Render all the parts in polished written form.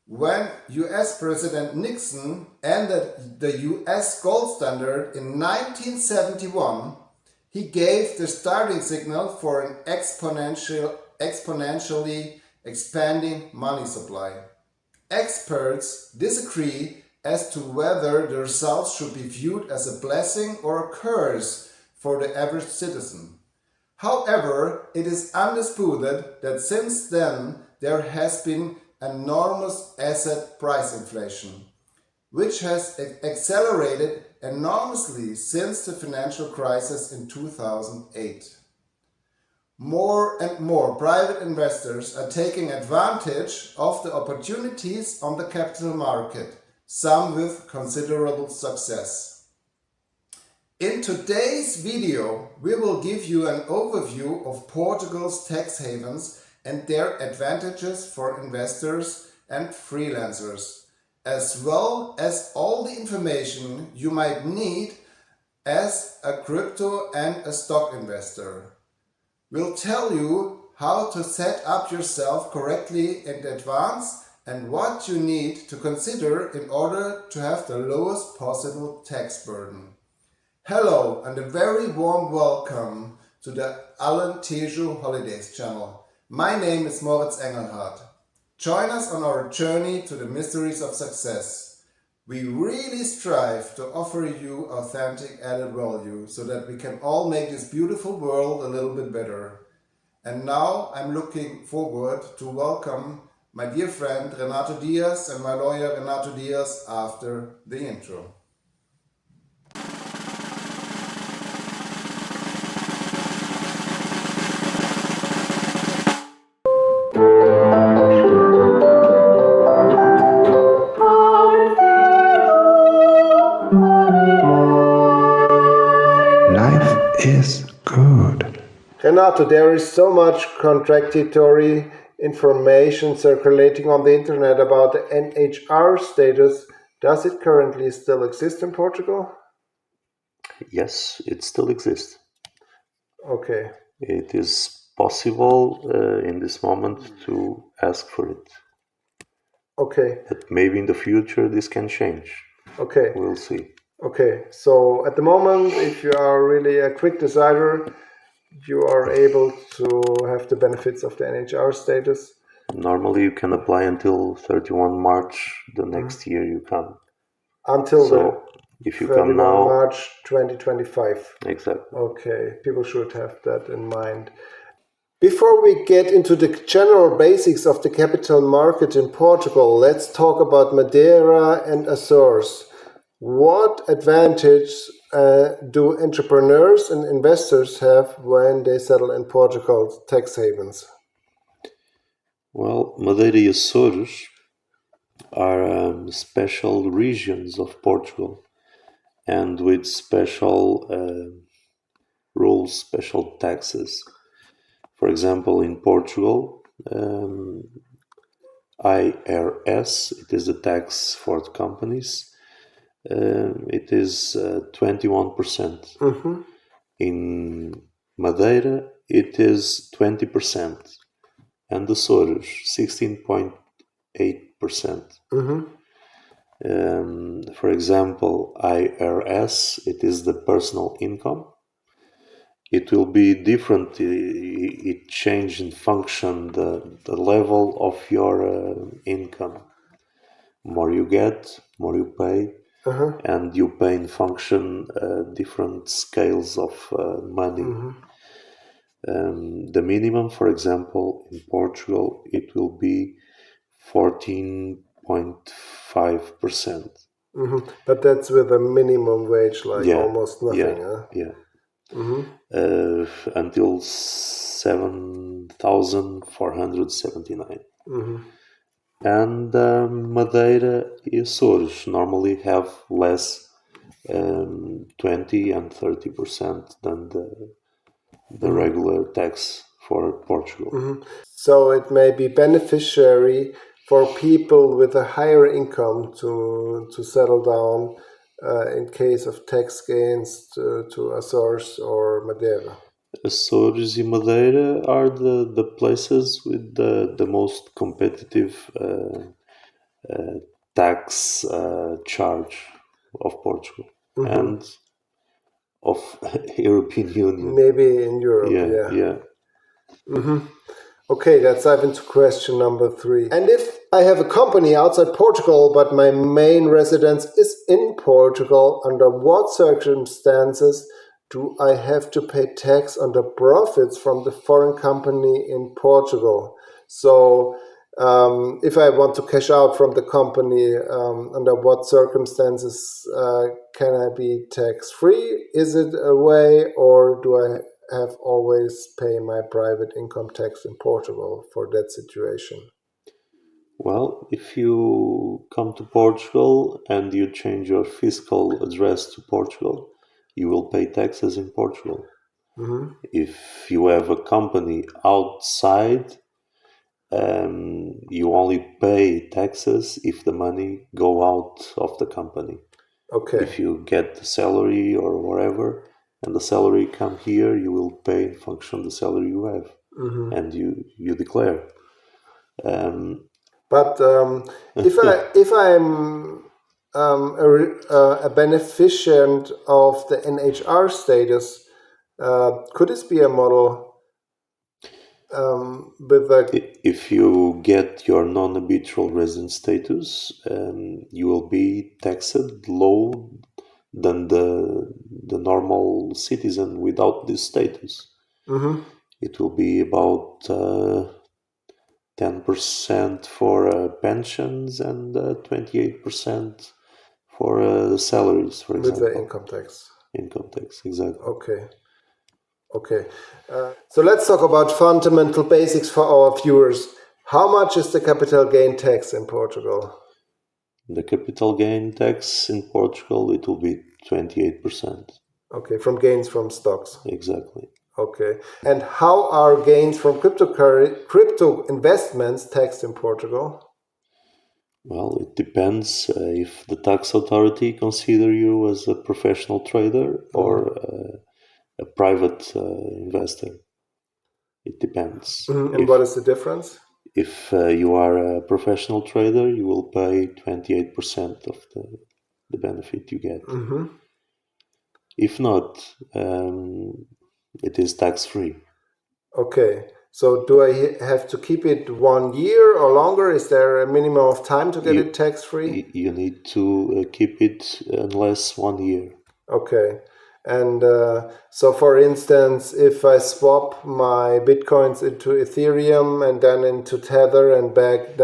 When US President Nixon ended the US gold standard in 1971, he gave the starting signal for an exponentially expanding money supply. Experts disagree as to whether the results should be viewed as a blessing or a curse for the average citizen. However, it is undisputed that since then there has been enormous asset price inflation, which has accelerated enormously since the financial crisis in 2008. More and more private investors are taking advantage of the opportunities on the capital market, some with considerable success. In today's video, we will give you an overview of Portugal's tax havens and their advantages for investors and freelancers, as well as all the information you might need as a crypto and a stock investor. We'll tell you how to set up yourself correctly in advance and what you need to consider in order to have the lowest possible tax burden. Hello and a very warm welcome to the Alentejo-Holidays channel. My name is Moritz Engelhardt. Join us on our journey to the mysteries of success. We really strive to offer you authentic added value so that we can all make this beautiful world a little bit better. And now I'm looking forward to welcome my dear friend Renato Dias and my lawyer Renato Dias after the intro. Is good. Renato, there is so much contradictory information circulating on the internet about the NHR status. Does it currently still exist in Portugal? Yes, it still exists. Okay. It is possible in this moment to ask for it. Okay. But maybe in the future this can change. Okay. We'll see. Okay, so at the moment, if you are really a quick decider, you are able to have the benefits of the NHR status. Normally you can apply until 31 March the next year you come. Until so if you 31 come now, March 2025. Exactly. Okay, people should have that in mind. Before we get into the general basics of the capital market in Portugal, let's talk about Madeira and Azores. What advantage do entrepreneurs and investors have when they settle in Portugal's tax havens? Well, Madeira and Azores are special regions of Portugal and with special rules, special taxes. For example, in Portugal, IRS, it is the tax for the companies. It is 21%. Mm-hmm. In Madeira, it is 20%, and the Açores 16.8%. Mm-hmm. For example, IRS, it is the personal income. It will be different. It changes in function the level of your income. More you get, more you pay. Uh-huh. And you pay in function different scales of money. Mm-hmm. The minimum, for example, in Portugal, it will be 14.5%. Mm-hmm. But that's with a minimum wage, like almost nothing. Yeah. Mm-hmm. Until 7,479. Mm-hmm. And Madeira and Açores normally have less 20 and 30% than the regular tax for Portugal. Mm-hmm. So it may be beneficiary for people with a higher income to settle down in case of tax gains to Azores or Madeira. Açores and Madeira are the places with the most competitive tax charge of Portugal and of European Union. Maybe in Europe, Yeah. Okay, let's dive into question number 3. And if I have a company outside Portugal, but my main residence is in Portugal, under what circumstances do I have to pay tax on the profits from the foreign company in Portugal? So, if I want to cash out from the company, under what circumstances can I be tax-free? Is it a way, or do I have always pay my private income tax in Portugal for that situation? Well, if you come to Portugal and you change your fiscal address to Portugal, you will pay taxes in Portugal. If you have a company outside, you only pay taxes if the money go out of the company. Okay. If you get the salary or whatever, and the salary come here, you will pay in function of the salary you have, and you declare. But if I'm a beneficient of the NHR status, could this be a model with a If you get your non-habitual resident status, you will be taxed low than the normal citizen without this status. It will be about 10% for pensions and 28% for salaries, for with example. the income tax? Income tax, exactly. Okay. So let's talk about fundamental basics for our viewers. How much is the capital gain tax in Portugal? The capital gain tax in Portugal, it will be 28%. Okay, from gains from stocks. Exactly. Okay. And how are gains from crypto investments taxed in Portugal? Well, it depends if the tax authority consider you as a professional trader or a private investor. It depends. And what is the difference? If you are a professional trader, you will pay 28% of the benefit you get. If not, it is tax-free. Okay. So do I have to keep it 1 year or longer? Is there a minimum of time to get it tax-free? You need to keep it unless 1 year. Okay. And so, for instance, if I swap my bitcoins into Ethereum and then into Tether and back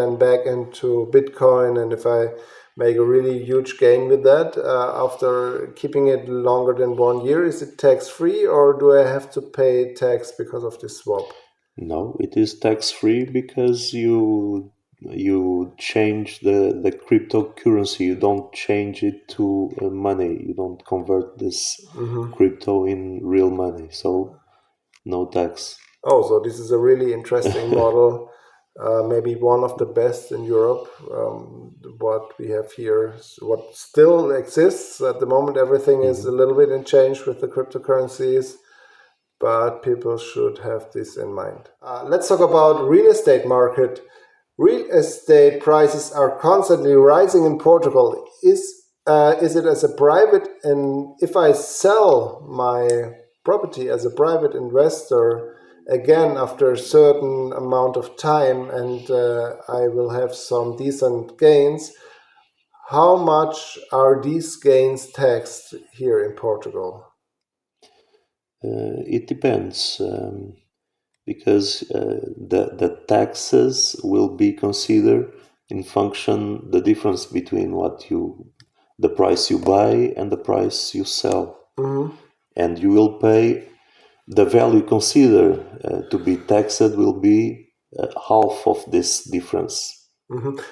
into Bitcoin, and if I make a really huge gain with that after keeping it longer than 1 year, is it tax-free, or do I have to pay tax because of this swap? No, it is tax-free because you change the cryptocurrency. You don't change it to money. You don't convert this crypto in real money. So no tax. Oh, so this is a really interesting model. Maybe one of the best in Europe. What we have here, what still exists at the moment, everything is a little bit in change with the cryptocurrencies, but people should have this in mind. Let's talk about real estate market. Real estate prices are constantly rising in Portugal. Is it as a private, and if I sell my property as a private investor, again after a certain amount of time, and I will have some decent gains, how much are these gains taxed here in Portugal? It depends because the taxes will be considered in function the difference between the price you buy and the price you sell, and you will pay the value considered to be taxed will be half of this difference.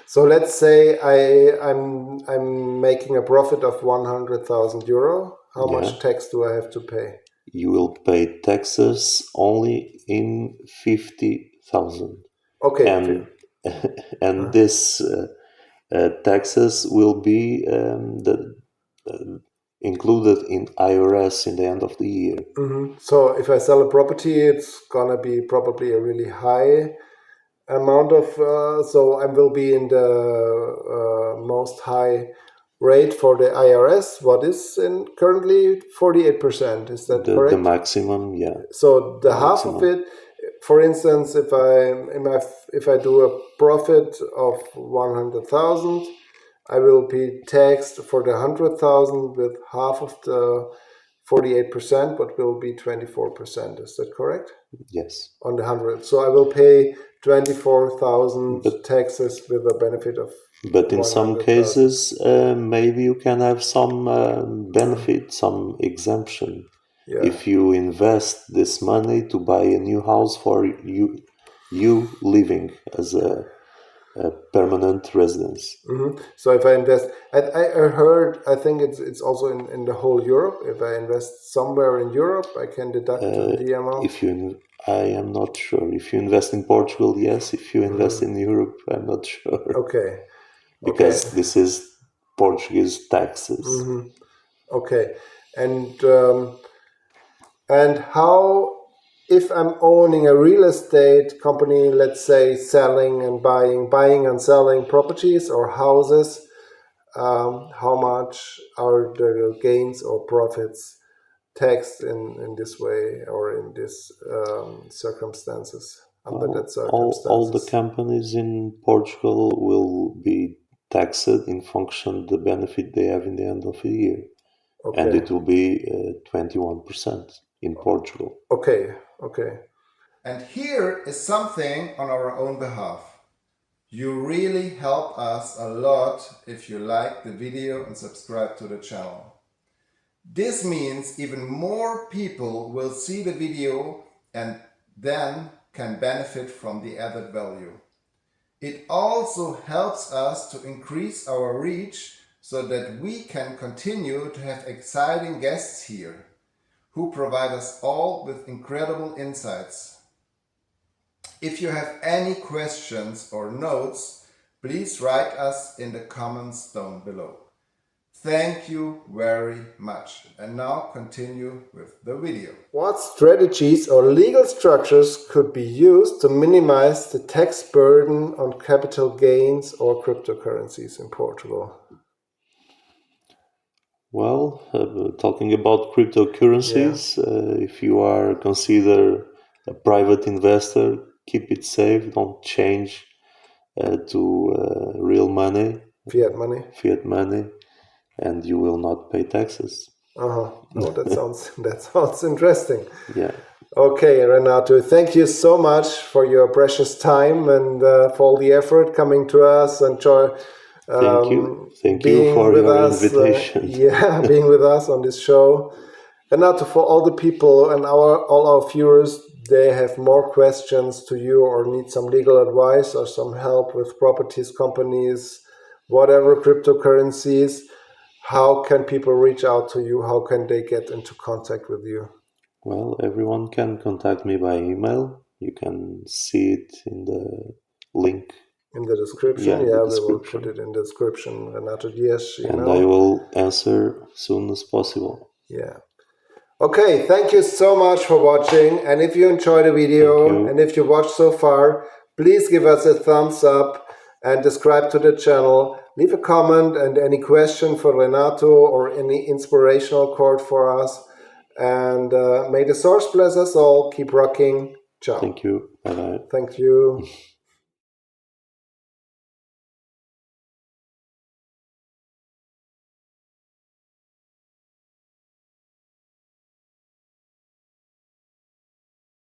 So let's say I'm making a profit of 100,000 euro. How much tax do I have to pay? You will pay taxes only in 50,000. Okay. And this taxes will be included in IRS in the end of the year. So if I sell a property, it's gonna be probably a really high amount of, so I will be in the most high rate for the IRS. What is in currently 48%? Is that correct? The maximum, yeah. So the half of it, for instance, if I do a profit of 100,000, I will be taxed for the 100,000 with half of the 48%, but will be 24%. Is that correct? Yes. On the 100. So I will pay 24,000 taxes with a benefit of. But in some cases, maybe you can have some benefit, some exemption. Yeah. If you invest this money to buy a new house for you living as a permanent residence. Mm-hmm. So if I invest, I heard, I think it's also in the whole Europe. If I invest somewhere in Europe, I can deduct the amount. I am not sure. If you invest in Portugal, yes. If you invest in Europe, I'm not sure. Okay. Because this is Portuguese taxes. Mm-hmm. Okay. And how, if I'm owning a real estate company, let's say selling and buying and selling properties or houses, how much are the gains or profits taxed in this way or in these circumstances? Under that circumstances, all the companies in Portugal will be taxed in function of the benefit they have in the end of the year. Okay. And it will be 21% in Portugal. Okay. And here is something on our own behalf. You really help us a lot if you like the video and subscribe to the channel. This means even more people will see the video and then can benefit from the added value. It also helps us to increase our reach so that we can continue to have exciting guests here who provide us all with incredible insights. If you have any questions or notes, please write us in the comments down below. Thank you very much. And now continue with the video. What strategies or legal structures could be used to minimize the tax burden on capital gains or cryptocurrencies in Portugal? Well, talking about cryptocurrencies, if you are considered a private investor, keep it safe. Don't change to real money, fiat money, and you will not pay taxes. No, that sounds interesting. Yeah. Okay, Renato, thank you so much for your precious time and for all the effort coming to us and Thank you for your invitation. Being with us on this show. Renato, for all the people and all our viewers, they have more questions to you or need some legal advice or some help with properties, companies, whatever, cryptocurrencies. How can people reach out to you? How can they get into contact with you? Well, everyone can contact me by email. You can see it in the link. In the description? We will put it in the description. Renato Dias email. And I will answer as soon as possible. Yeah. Okay, thank you so much for watching. And if you enjoyed the video and if you watched so far, please give us a thumbs up and subscribe to the channel. Leave a comment and any question for Renato or any inspirational quote for us. And may the source bless us all. Keep rocking. Ciao. Thank you. Bye-bye. Thank you.